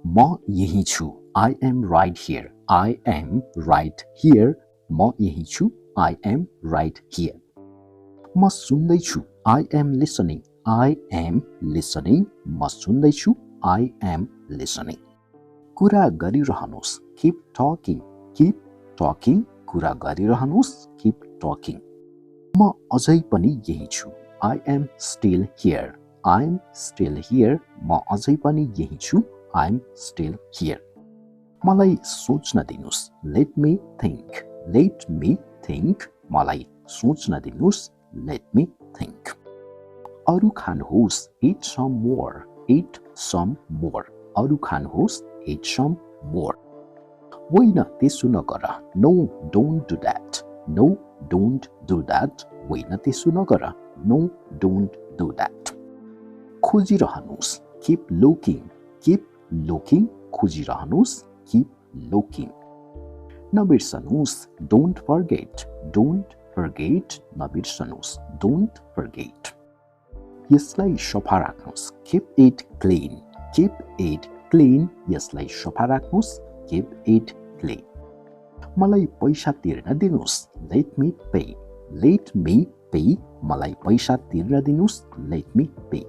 म यही छु. I am right here. I am right here. म यही छु. I am right here. म सुन्दैछु. I am listening. I am listening. म सुन्दैछु. I am listening. कुरा गरिरहनुहोस्. Keep talking. Keep talking. कुरा गरिरहनुहोस्. Keep talking. म अझै पनि यही छु. I am still here. I am still here. म अझै पनि यही छु. I am still here. मलाई सोच्न दिनुस्. Let me think. Let me think. मलाई सोच्न दिनुस्. Let me think. अरू खानुहोस्. Eat some more. Eat some more. अरू खानुहोस्. Eat some more. होइन त्यसो नगर. No, don't do that. No, don't do that. होइन त्यसो नगर. No, don't do that. खोजिरहनुहोस्. Keep looking. Keep looking. खोजिरहनुहोस्. Keep looking. नबिर्सनुहोस्. Don't forget. Don't forget. नबिर्सनुहोस्. Don't forget. यसलाई सफा राख्नुहोस्. Keep it clean. Keep it clean. यसलाई सफा राख्नुहोस्. Keep it clean. मलाई पैसा तिर्न दिनुस्. Let me pay. Let me pay. मलाई पैसा तिर्न दिनुस्. Let me pay.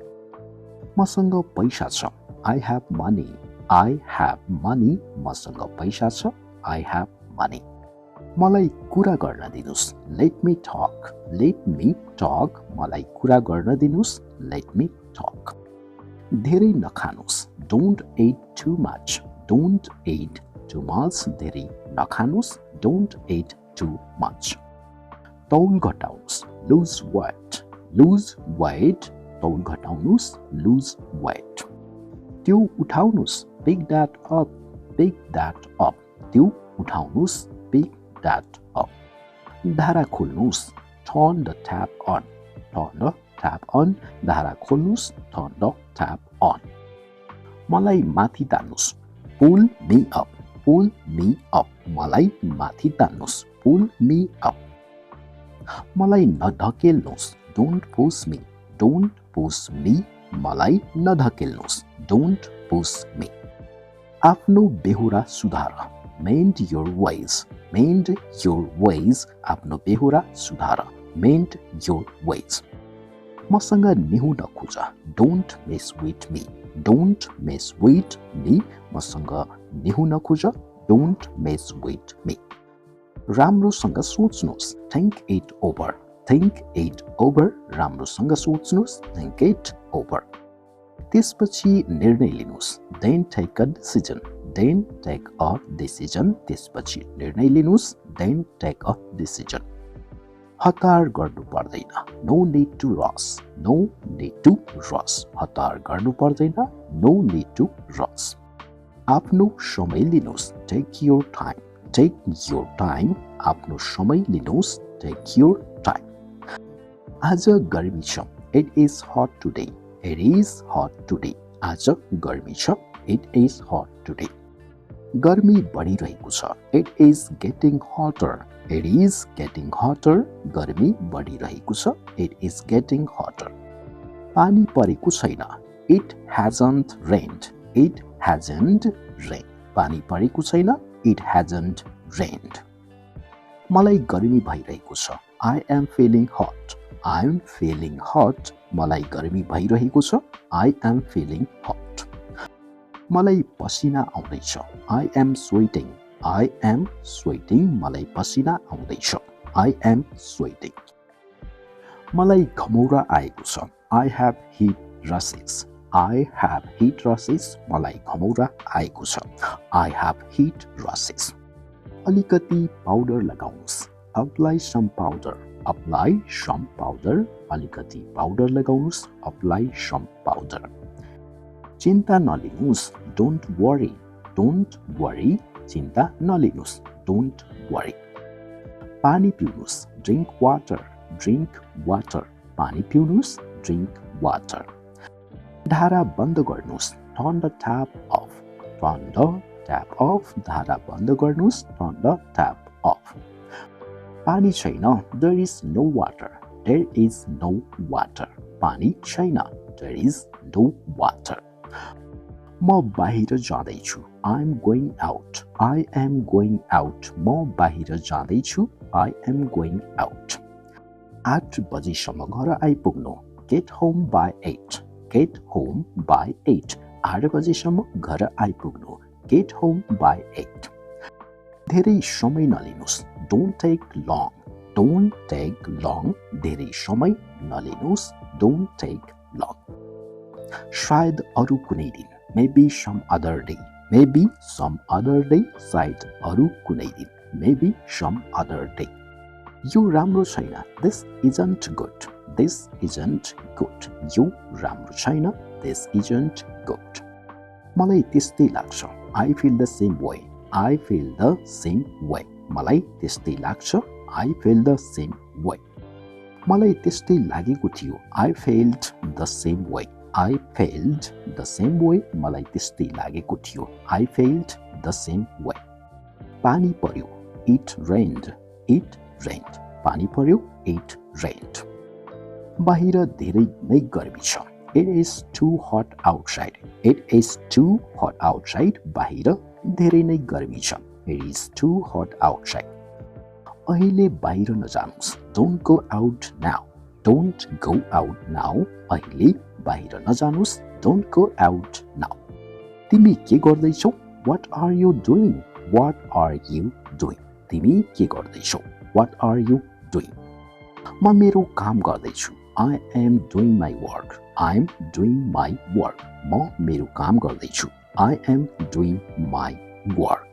मसँग पैसा छ. I have money. I have money. मसँग पैसा छ. I have money. मलाई कुरा गर्न दिनुस्. Let me talk. Let me talk. मलाई कुरा गर्न दिनुस्. Let me talk. धेरै नखानुस्. Don't eat too much. Don't eat too much. धेरै नखानुस्. Don't eat too much. तौल घटाउनुस्. Lose weight. Lose weight. तौल घटाउनुस्. Lose weight. त्यो उठाउनुस्. Pick that up. Pick that up. त्यो उठाउनुस्. Pick that up. धारा खोल्नुस्. Turn the tap on. Turn the tap on. धारा खोल्नुस्. Turn the tap on. मलाई माथि तान्नुस्. Pull me up. Pull me up. मलाई माथि तान्नुस्. Pull me up. मलाई नधकेल्नुस्. Don't push me. Don't push me. मलाई नधकेल्नुस्. Don't push me. आफ्नो बेहोरा सुधार. Mend your ways. Mend your ways. आफ्नो बेहोरा सुधार. Mend your ways. मसँग निहुन खोज. Don't mess with me. Don't mess with me. मसँग निहुन खोज. Don't mess with me. राम्रोसँग सोच्नुस्. Think it over. Think it over. राम्रोसँग सोच्नुस्. Think it over. त्यसपछि निर्णय लिनुस्. Then take a decision. Then take a decision. त्यसपछि निर्णय लिनुस्. Then take a decision. हतार गर्नु पर्दैन. No need to rush. No need to rush. हतार गर्नु पर्दैन. No need to rush. आफ्नो समय लिनुस्. Take your time. Take your time. आफ्नो समय लिनुस्. Take your time. आज गर्मी छ. It is hot today. It is hot today. आज गर्मी छ. It is hot today. गर्मी बढिरहेको छ. It is getting hotter. It is getting hotter. गर्मी बढिरहेको छ. It is getting hotter. पानी परेको छैन. It hasn't rained. It hasn't rained. पानी परेको छैन. It hasn't rained. मलाई गर्मी भइरहेको छ. I am feeling hot. I am feeling hot. मलाई गर्मी भइरहेको छ. I am feeling hot. मलाई पसिना आउँदैछ. I am sweating. I am sweating. मलाई पसिना आउँदैछ. I am sweating. मलाई घमौरा आएको छ. I have heat rashes. I have heat rashes. मलाई घमौरा आएको छ. I have heat rashes. अलिकति पाउडर लगाउनुस्. Apply some powder. Apply some powder. अलिकति पाउडर लगाउनुस्. Apply some powder. चिन्ता नलिनुस्. Don't worry. Don't worry. चिन्ता नलिनुस्. Don't worry. पानी पिउनुस्. Drink water. Drink water. पानी पिउनुस्. Drink water. धारा बन्द गर्नुस्. Turn the tap off. Turn the tap off. धारा बन्द गर्नुस्. Turn the tap off. पानी छैन. There is no water. There is no water. पानी छैन. There is no water. म बाहिर जाँदैछु I am going out I am going out म बाहिर जाँदैछु आई एम गोइङ आउट 8 बजीसम्म घर आइपुग्नु get home by 8 get home by 8 8 बजीसम्म घर आइपुग्नु गेट होम बाई 8 धेरै समय नलिनुस् डोन्ट टेक लङ धेरै समय नलिनुस् डोन्ट टेक लङ शायद अरू कुनै दिन maybe some other day सायद अरू कुनै दिन maybe some other day यो राम्रो छैन this isn't good यो राम्रो छैन this isn't good मलाई त्यस्तै लाग्छ I feel the same way मलाई त्यस्तै लाग्छ I feel the same way मलाई त्यस्तै लागेको थियो I felt the same way मलाई त्यस्तै लागेको थियो I felt the same way पानी पर्यो it rained पानी पर्यो it rained बाहिर धेरै नै गर्मी छ it is too hot outside बाहिर धेरै नै गर्मी छ it is too hot outside अहिले बाहिर नजानुस् don't go out now अहिले बाहिर नजानुस् don't go out now तिमी के गर्दैछौ what are you doing तिमी के गर्दैछौ what are you doing म मेरो काम गर्दैछु I am doing my work म मेरो काम गर्दैछु I am doing my work